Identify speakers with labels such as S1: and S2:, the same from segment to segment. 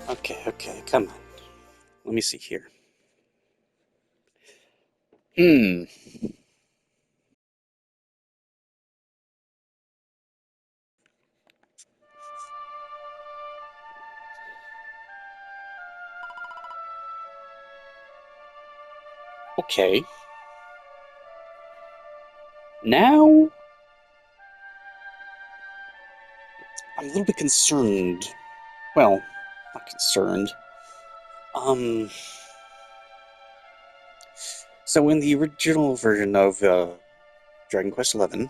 S1: Okay, come on. Let me see here. Hmm. Okay. Now, I'm a little bit concerned. Well, not concerned. Um, so in the original version of Dragon Quest XI,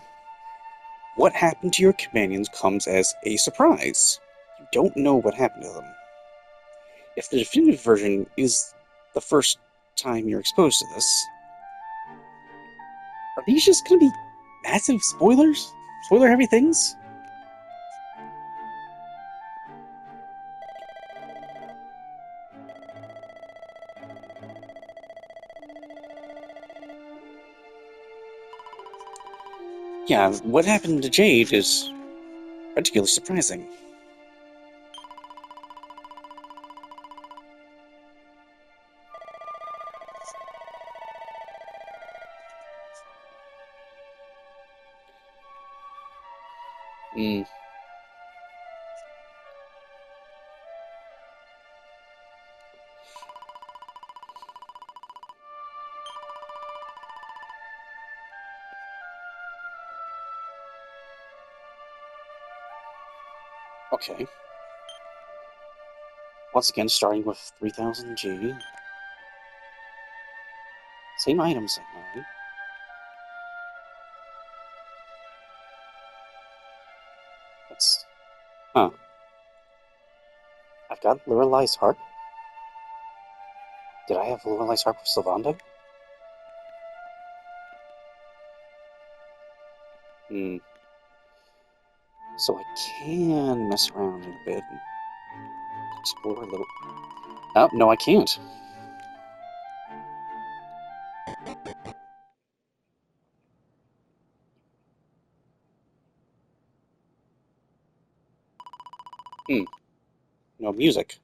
S1: what happened to your companions comes as a surprise. You don't know what happened to them. If the definitive version is the first time you're exposed to this, are these just going to be massive spoilers? Spoiler heavy things? Yeah, what happened to Jade is particularly surprising. Mm, okay. Once again, starting with 3000 G. Same items, alright. That's. Huh. I've got Lorelai's harp. Did I have Lorelai's harp with Sylvando? Hmm. So I can mess around a bit and explore a little. Oh, no, I can't. Hmm. No music.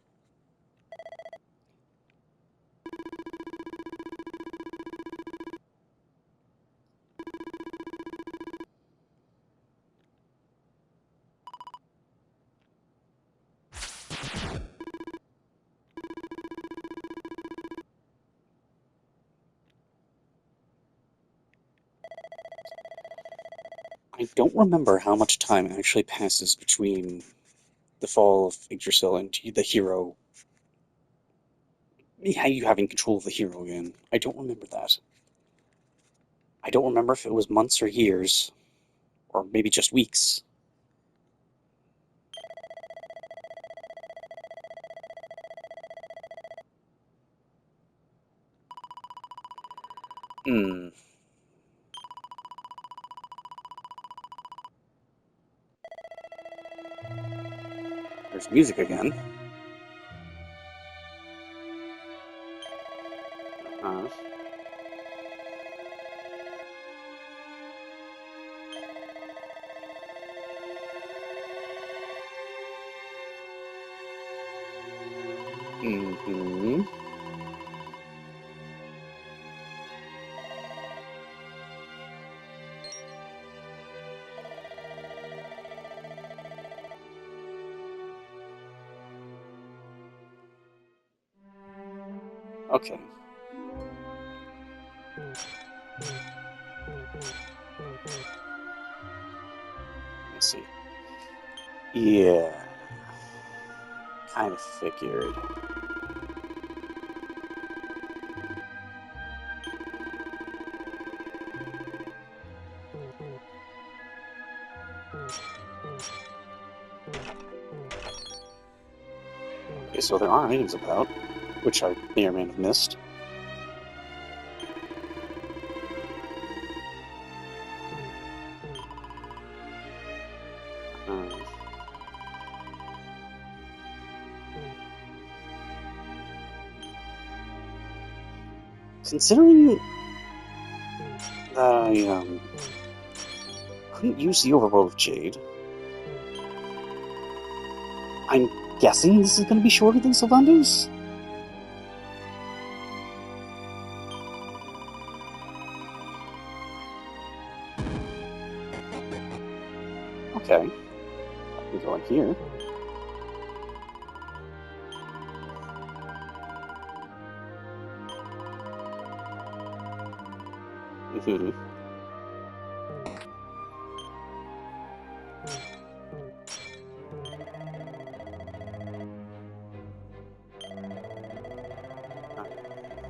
S1: I don't remember how much time actually passes between the fall of Yggdrasil and the hero. You having control of the hero again. I don't remember that. I don't remember if it was months or years, or maybe just weeks. Hmm. There's music again. Uh, mm-hmm. Okay. Let's see. Yeah, kind of figured. Okay, so there are items about, which I may or may have missed. Uh, Considering that I couldn't use the overbow of Jade, I'm guessing this is going to be shorter than Sylvando's. Okay. I can go in here. Mm-hmm.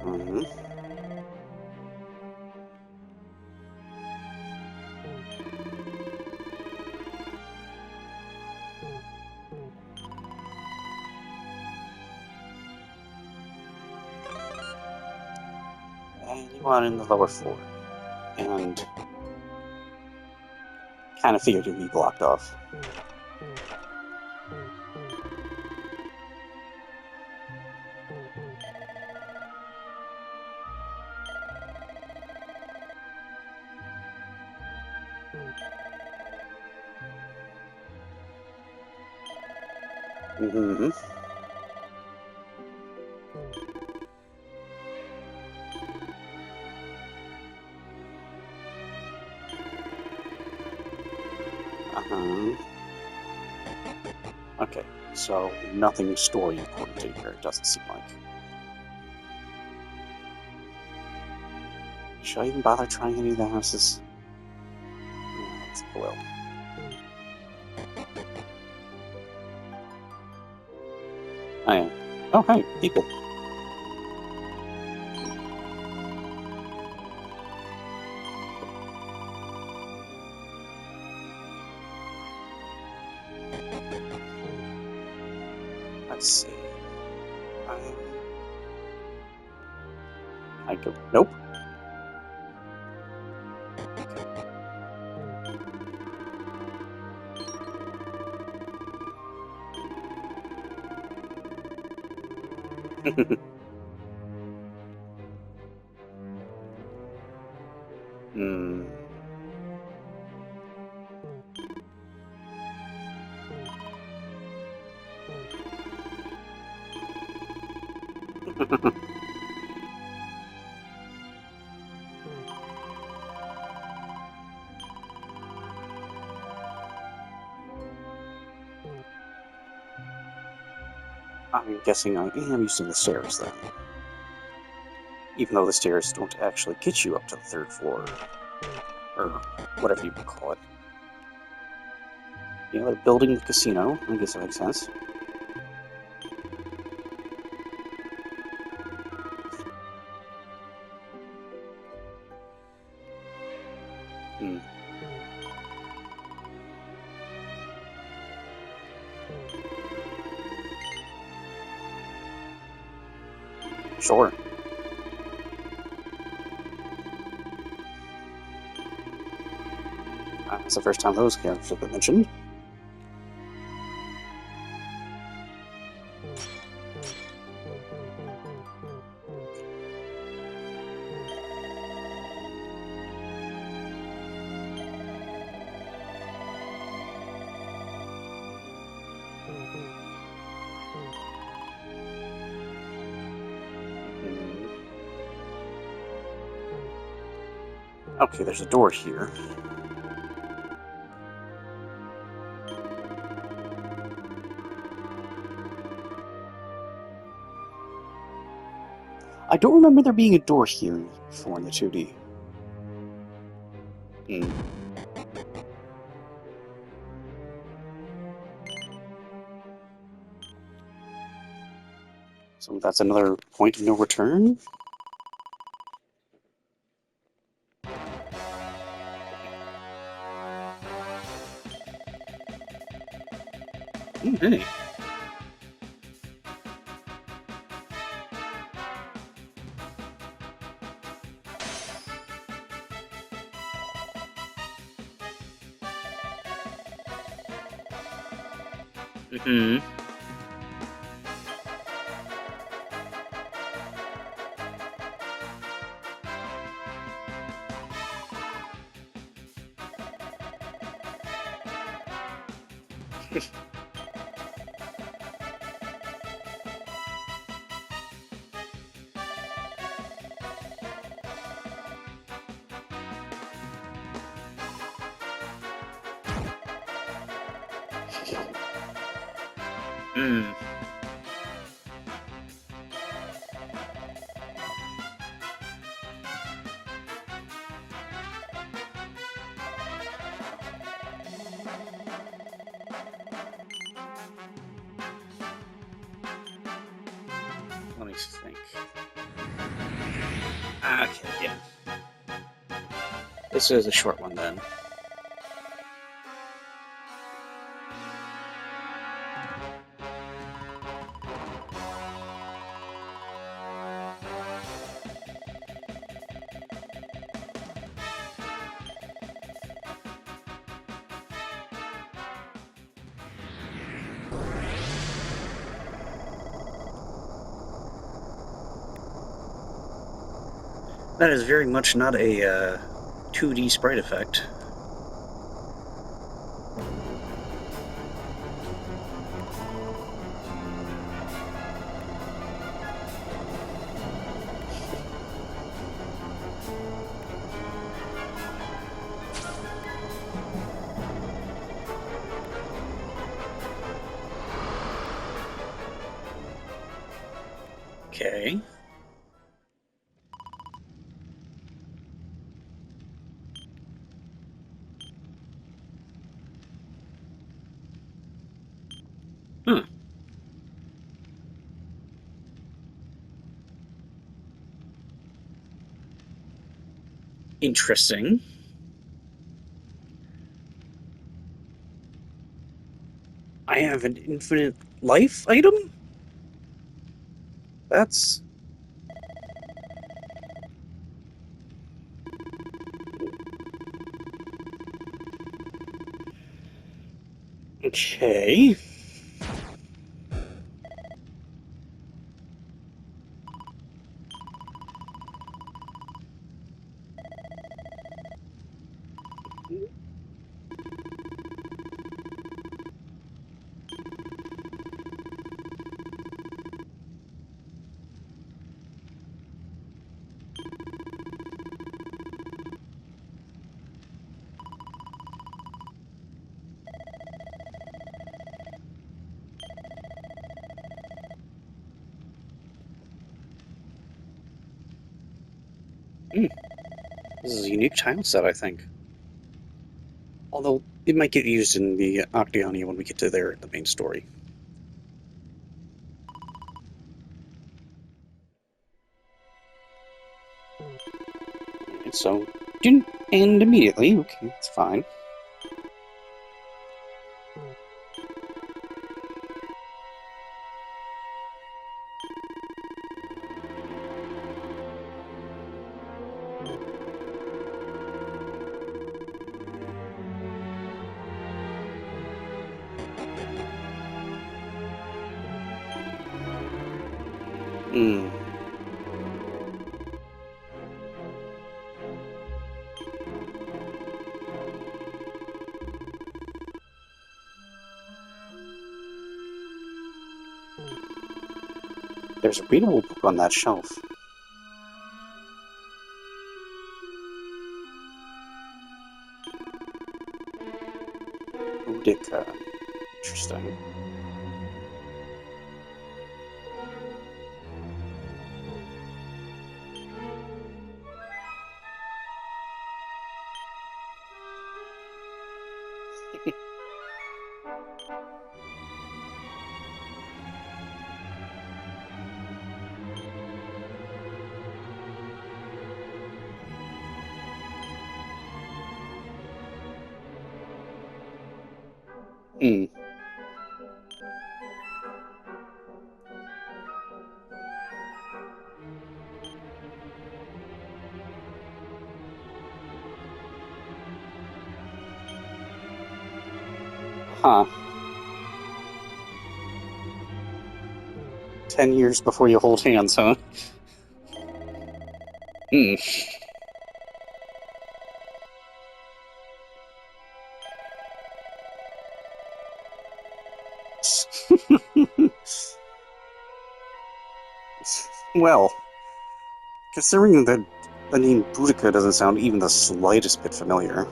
S1: Mm-hmm. And you want in the lower floor. And kind of figured it'd be blocked off. Mm-hmm. Uh-huh. Okay, so nothing story important here, it doesn't seem like. Should I even bother trying any of the houses? Yeah, I will. Oh, yeah. Oh, hey, people. Let's see. I go. Nope. Hmm. I'm guessing I am using the stairs then. Even though the stairs don't actually get you up to the third floor. Or whatever you would call it. Yeah, they're building the casino. I guess that makes sense. Hmm. Sure. It's the first time those characters have been mentioned. Okay, there's a door here. I don't remember there being a door here before in the 2D. Hmm. So that's another point of no return? Hey. Mm-hmm. Hmm. Let me think. Okay, yeah. This is a short one then. That is very much not a 2D sprite effect. Okay. Hmm. Interesting. I have an infinite life item? That's... Okay. Hmm. This is a unique tile set, I think. Although, it might get used in the Octagonia when we get to the main story. And so, didn't end immediately. Okay, it's fine. Hmm. There's a readable book on that shelf. Boudica. Interesting. Hmm. Huh. 10 years before you hold hands, huh? Hmm. Well, considering that the name Boudica doesn't sound even the slightest bit familiar,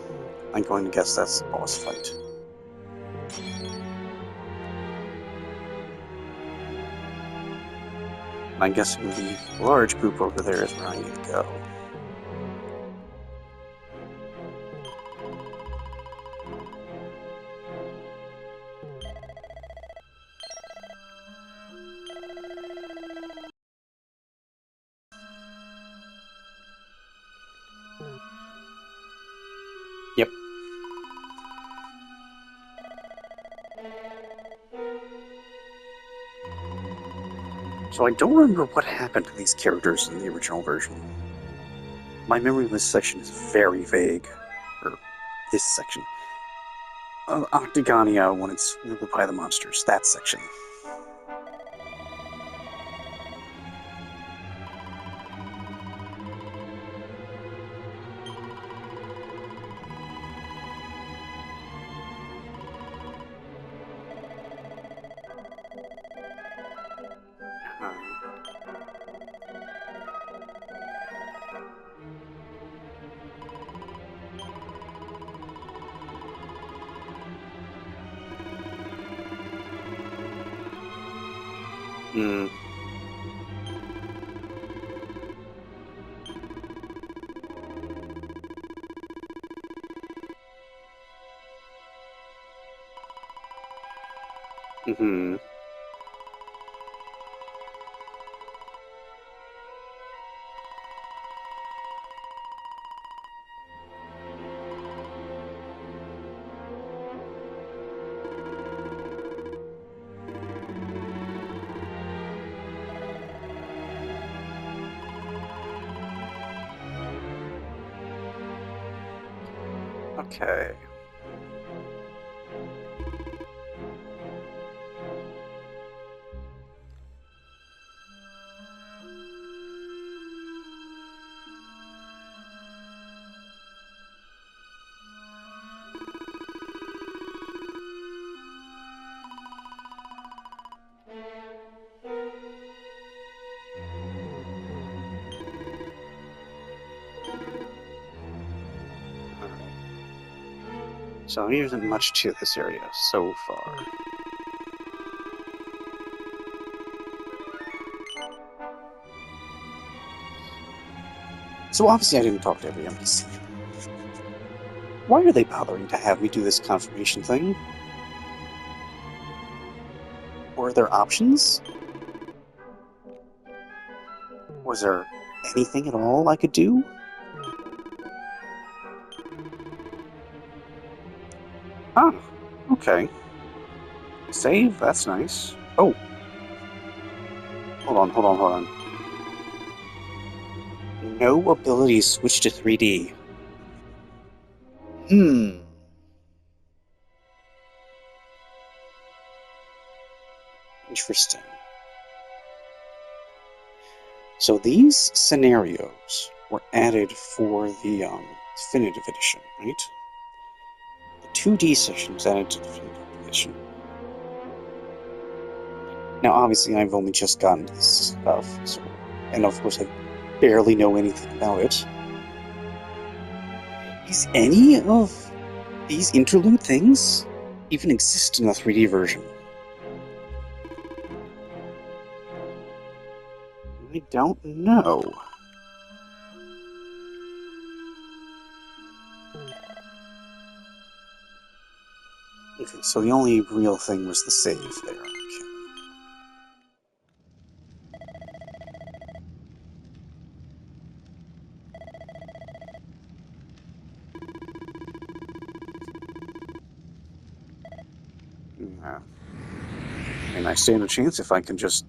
S1: I'm going to guess that's the boss fight. I'm guessing the large group over there is where I need to go. Yep. So I don't remember what happened to these characters in the original version. My memory of this section is very vague. Or this section. Octagonia when it's ruled by the monsters. That section. Hmm. Mm-hmm. Okay. So there isn't much to this area so far. So obviously I didn't talk to every NPC. Why are they bothering to have me do this confirmation thing? Were there options? Was there anything at all I could do? Ah, okay. Save, that's nice. Oh. Hold on. No abilities switch to 3D. Interesting. So these scenarios were added for the Definitive Edition, right? The 2D section was added to the Definitive Edition. Now, obviously, I've only just gotten to this stuff, so, and of course, I barely know anything about it. Is any of these interlude things even exist in the 3D version? I don't know. Okay, so the only real thing was the save there. Okay. And I stand a chance if I can just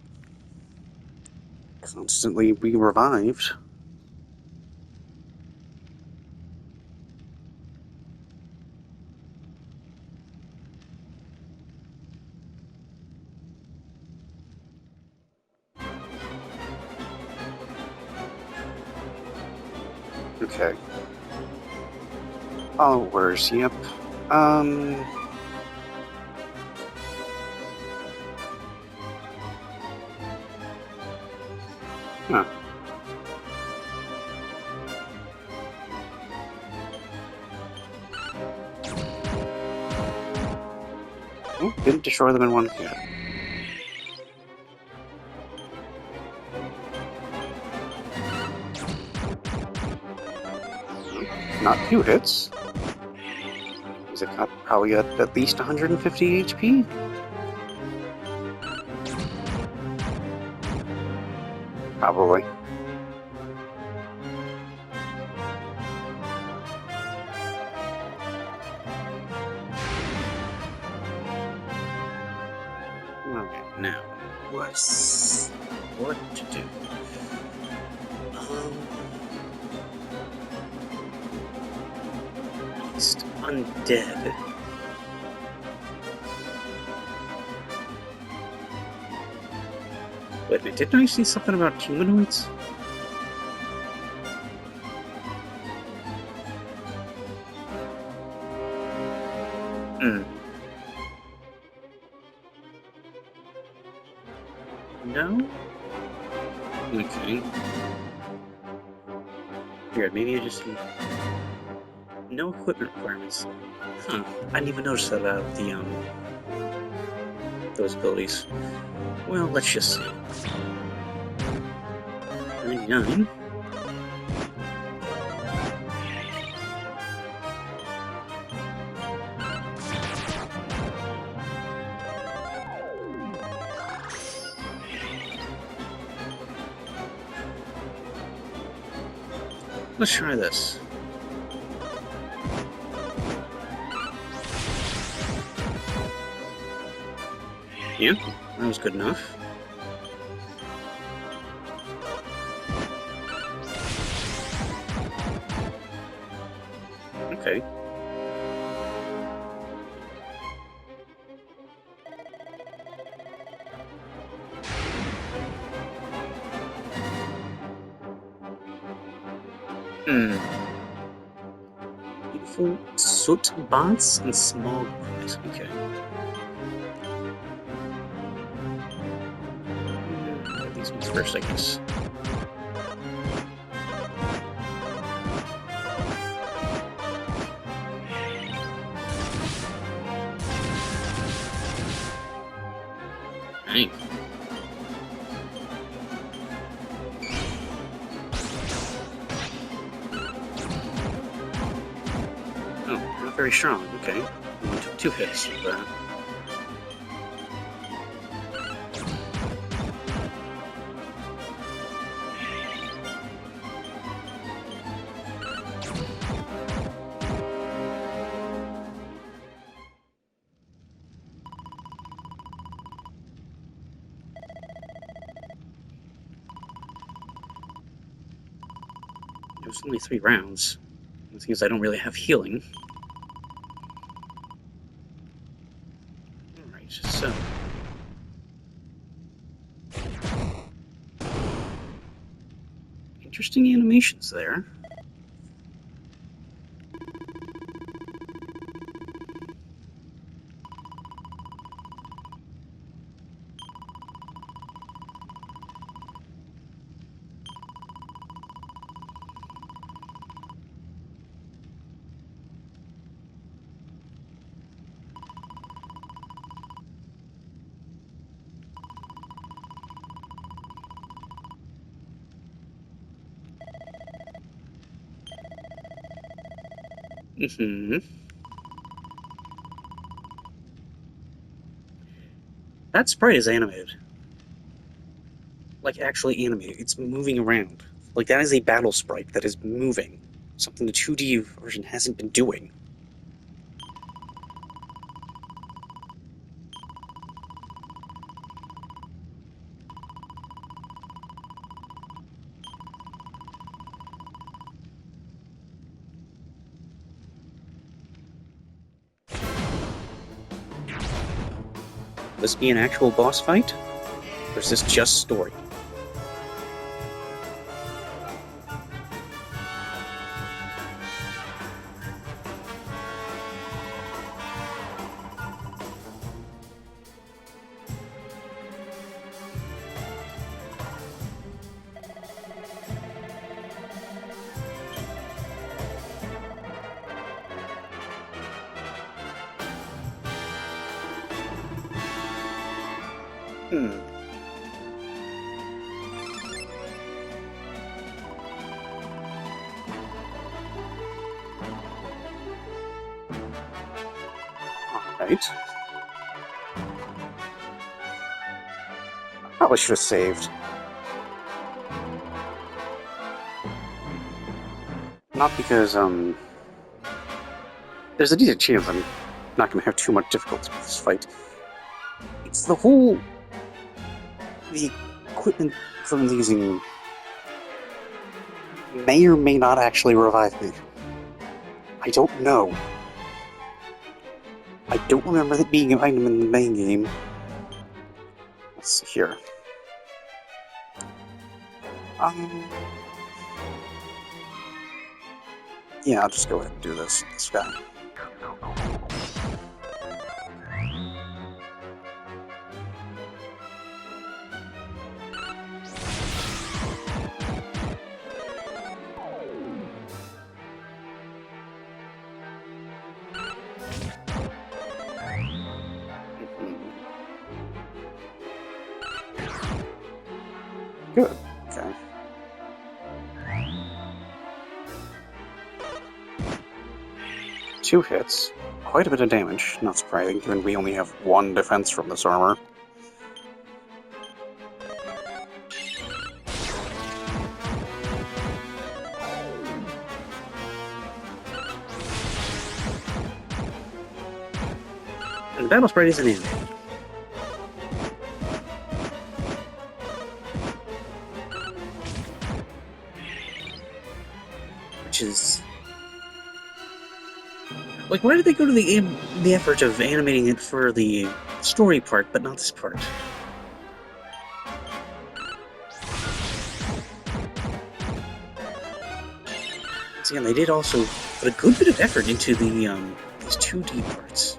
S1: constantly be revived. Okay. Followers, yep. Huh. Oh, didn't destroy them in one hit. Not 2 hits. Is it probably at least 150 HP? Probably. Okay, now, what to do? It's undead. Wait a minute, didn't I see something about humanoids? No? Okay. Weird, maybe I just... No equipment requirements. Huh. I didn't even notice that about the, those abilities. Well, let's just see. 99. Let's try this. Yeah, that was good enough. Okay. Beautiful soot bats and small boys. Okay. These ones first, I guess. Dang. Oh, not very strong. Okay. Only took 2 hits of that. It was only 3 rounds. It seems I don't really have healing. Alright, so... Interesting animations there. That sprite is animated. Like, actually animated. It's moving around. Like, that is a battle sprite that is moving. Something the 2D version hasn't been doing. Will this be an actual boss fight? Or is this just story? Right. Probably should have saved. Not because, there's a decent chance I'm not going to have too much difficulty with this fight. It's the equipment from using may or may not actually revive me. I don't know. I don't remember that being an item in the main game. Let's see here. Yeah, I'll just go ahead and do this guy. Good. Okay. Two hits. Quite a bit of damage. Not surprising, given we only have one defense from this armor. And the battle sprite isn't in. Which is... Like, why did they go to the effort of animating it for the story part, but not this part? Once again, they did also put a good bit of effort into the these 2D parts.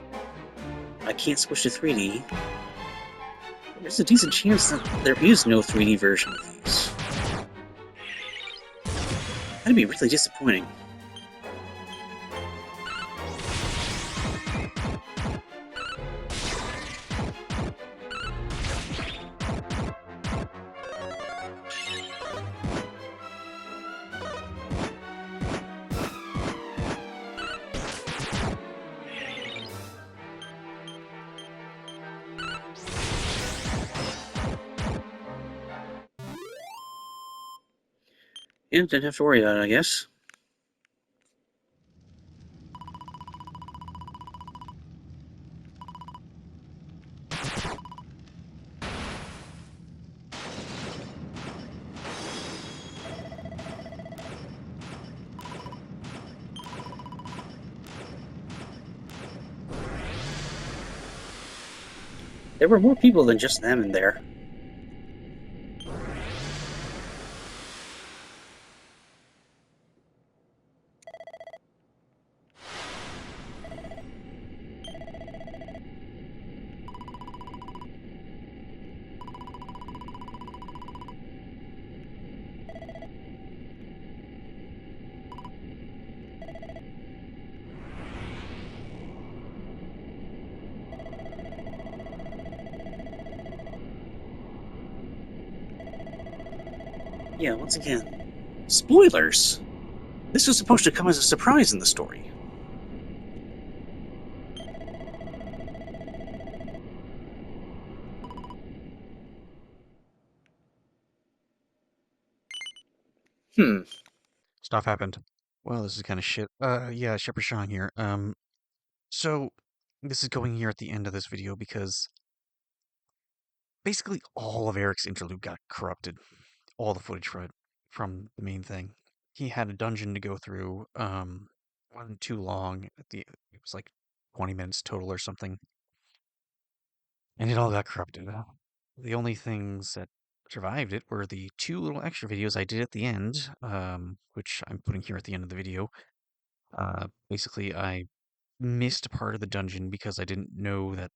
S1: I can't switch to 3D. There's a decent chance that there is no 3D version of these. That'd be really disappointing. Yeah, didn't have to worry about it, I guess. There were more people than just them in there. Yeah, once again, spoilers! This was supposed to come as a surprise in the story.
S2: Stuff happened. Well, this is kind of shit. Yeah, Shepherd Sean here. So this is going here at the end of this video because basically all of Eric's interlude got corrupted. All the footage from the main thing. He had a dungeon to go through. Wasn't too long. It was like 20 minutes total or something, and it all got corrupted. The only things that survived it were the two little extra videos I did at the end, which I'm putting here at the end of the video. Basically, I missed a part of the dungeon because I didn't know that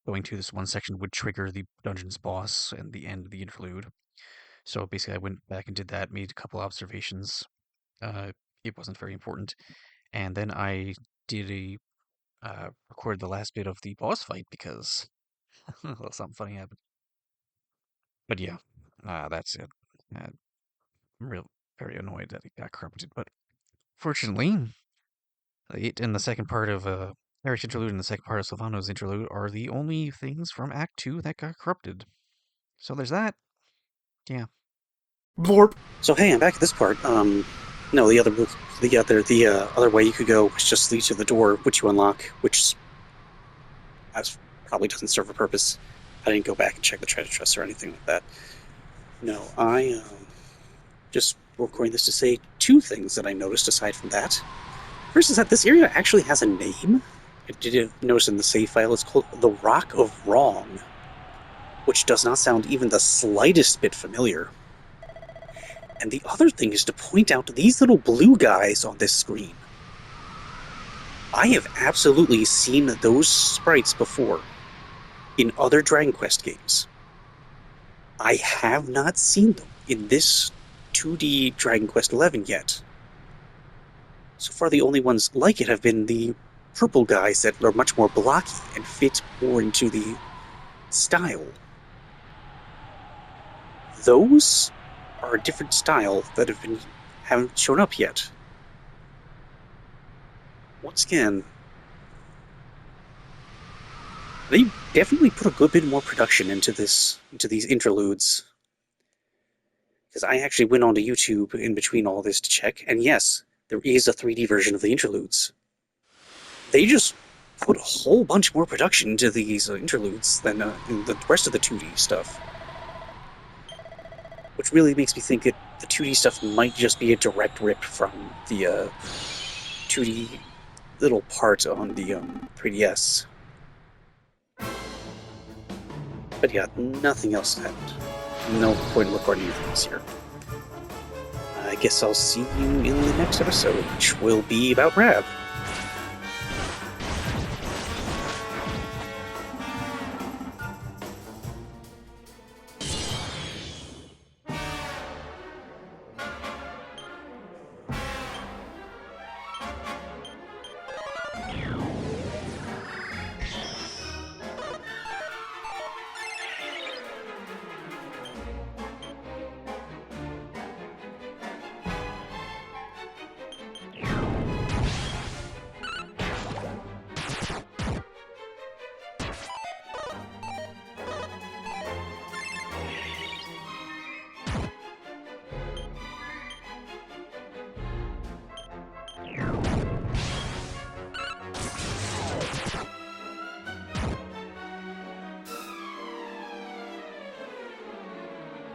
S2: going to this one section would trigger the dungeon's boss and the end of the interlude. So basically, I went back and did that, made a couple observations. Uh, it wasn't very important, and then I did a recorded the last bit of the boss fight because something funny happened. But yeah, that's it. I'm real very annoyed that it got corrupted, but fortunately, it in the second part of Eric's interlude and the second part of Sylvando's interlude are the only things from Act 2 that got corrupted. So there's that. Yeah.
S3: Vorp.
S1: So hey, I'm back at this part. No, the other way you could go was just lead to the door, which you unlock, which probably doesn't serve a purpose. I didn't go back and check the treasure chest or anything like that. No, I just recording this to say two things that I noticed aside from that. First is that this area actually has a name. I did notice in the save file it's called the Rock of Wrong, which does not sound even the slightest bit familiar. And the other thing is to point out these little blue guys on this screen. I have absolutely seen those sprites before in other Dragon Quest games. I have not seen them in this 2D Dragon Quest XI yet. So far, the only ones like it have been the purple guys that are much more blocky and fit more into the style. Those are a different style that haven't shown up yet. Once again, they definitely put a good bit more production into these interludes. Because I actually went onto YouTube in between all this to check, and yes, there is a 3D version of the interludes. They just put a whole bunch more production into these interludes than in the rest of the 2D stuff. Which really makes me think that the 2D stuff might just be a direct rip from the 2D little part on the 3DS. But yeah, nothing else happened. No point in recording anything else here. I guess I'll see you in the next episode, which will be about Rab.